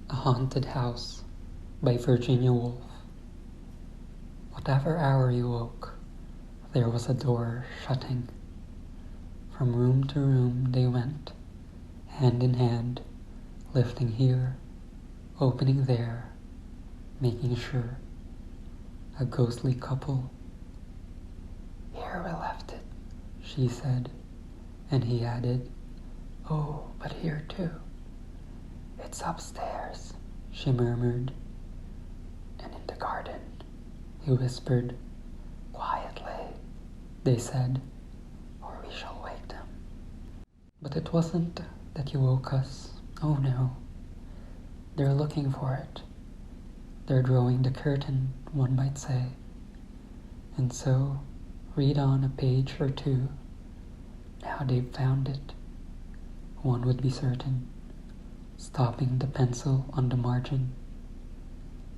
A Haunted House by Virginia Woolf. Whatever hour you woke, there was a door shutting. From room to room they went, hand in hand, lifting here, opening there, making sure. A ghostly couple. "Here we left it," she said, and he added, "Oh, but here too." "It's upstairs," she murmured. "And in the garden," he whispered. "Quietly," they said, "or we shall wake them." But it wasn't that you woke us, oh no. They're looking for it. They're drawing the curtain, one might say. And so, read on a page or two. Now they've found it. One would be certain, stopping the pencil on the margin.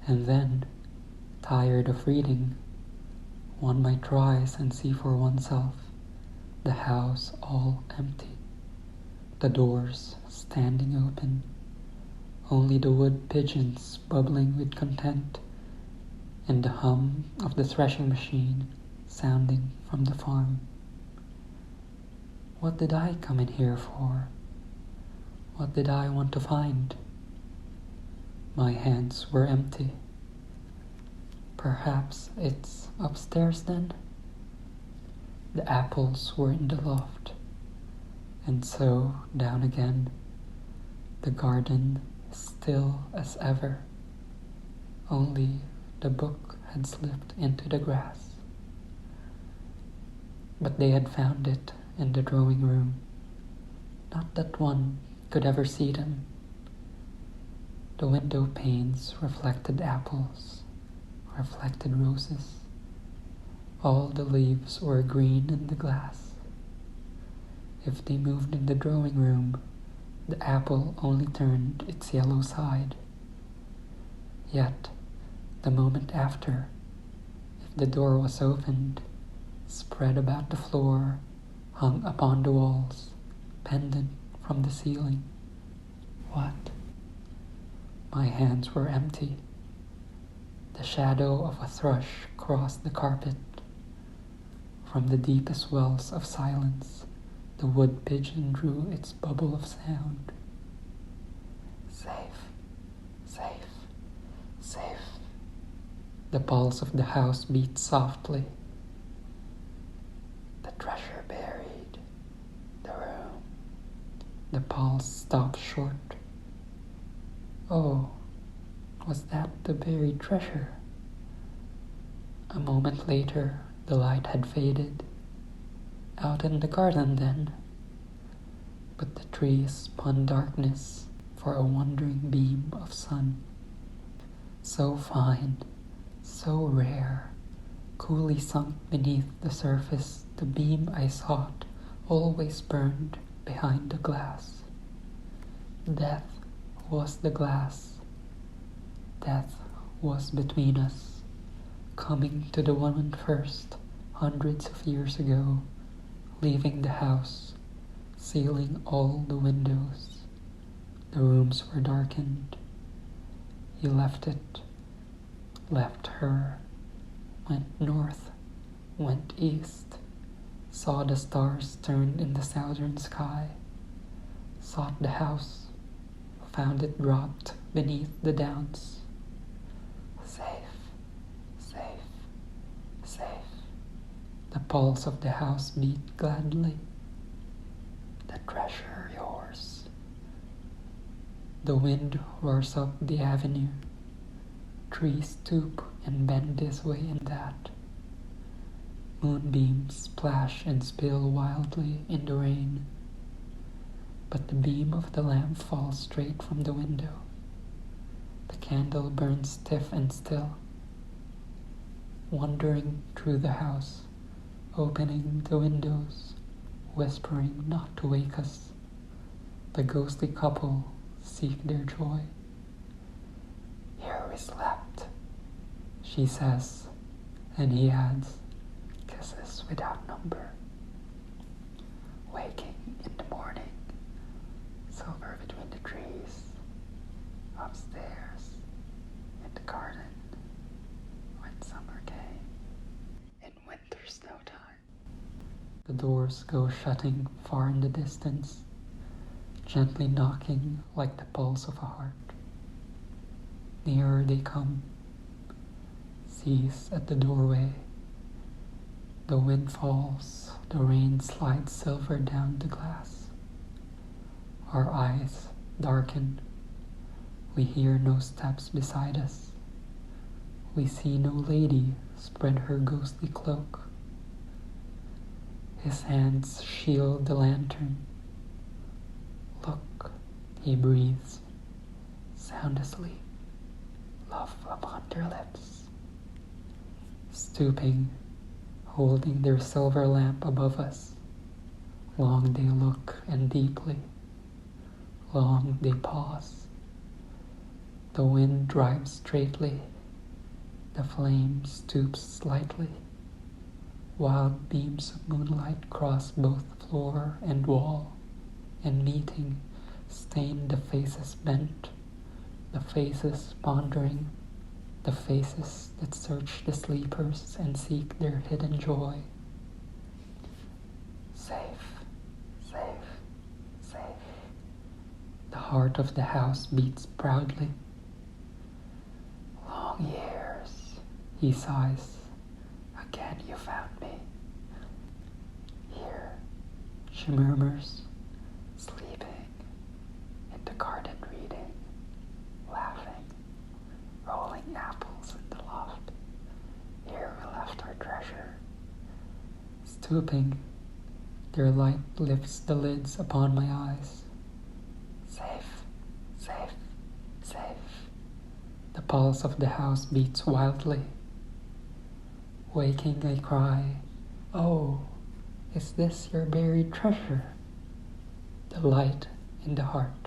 And then, tired of reading, one might rise and see for oneself the house all empty, the doors standing open, only the wood pigeons bubbling with content, and the hum of the threshing machine sounding from the farm. What did I come in here for? What did I want to find? My hands were empty. Perhaps it's upstairs then? The apples were in the loft, and so down again, the garden still as ever, only the book had slipped into the grass. But they had found it in the drawing room, not that one could ever see them. The window panes reflected apples, reflected roses. All the leaves were green in the glass. If they moved in the drawing room, the apple only turned its yellow side. Yet, the moment after, if the door was opened, spread about the floor, hung upon the walls, pendant from the ceiling. What? My hands were empty. The shadow of a thrush crossed the carpet. From the deepest wells of silence, the wood pigeon drew its bubble of sound. Safe, safe, safe. The pulse of the house beat softly. The treasure buried. The room. The pulse stopped short. Oh, was that the buried treasure? A moment later, the light had faded. Out in the garden then. But the trees spun darkness for a wandering beam of sun. So fine, so rare, coolly sunk beneath the surface, the beam I sought always burned behind the glass. Death was the glass. Death was between us, coming to the woman first, hundreds of years ago, leaving the house, sealing all the windows. The rooms were darkened. He left it, left her, went north, went east, saw the stars turn in the southern sky, sought the house, found it dropped beneath the downs. Safe, safe, safe. The pulse of the house beat gladly. The treasure yours. The wind roars up the avenue. Trees stoop and bend this way and that. Moonbeams splash and spill wildly in the rain. But the beam of the lamp falls straight from the window. The candle burns stiff and still. Wandering through the house, opening the windows, whispering not to wake us, the ghostly couple seek their joy. Here we slept, she says, and he adds, kisses without number. Waking in the morning, silver between the trees, upstairs in the garden when summer came in winter snow time. The doors go shutting far in the distance, gently knocking like the pulse of a heart. Nearer they come, seize at the doorway. The wind falls, the rain slides silver down the glass. Our eyes darken. We hear no steps beside us. We see no lady spread her ghostly cloak. His hands shield the lantern. Look, he breathes, sound asleep, love upon their lips. Stooping, holding their silver lamp above us, long they look and deeply, long they pause. The wind drives straightly, the flame stoops slightly. Wild beams of moonlight cross both floor and wall, and meeting, stain the faces bent, the faces pondering, the faces that search the sleepers and seek their hidden joy. Safe, safe, safe. The heart of the house beats proudly. Long years, he sighs. Again you found me. Here, she murmurs, sleeping, in the garden reading, laughing, rolling apples in the loft. Here we left our treasure. Stooping, their light lifts the lids upon my eyes. Safe, safe, safe. The pulse of the house beats wildly. Waking, I cry, "Oh, is this your buried treasure?" The light in the heart.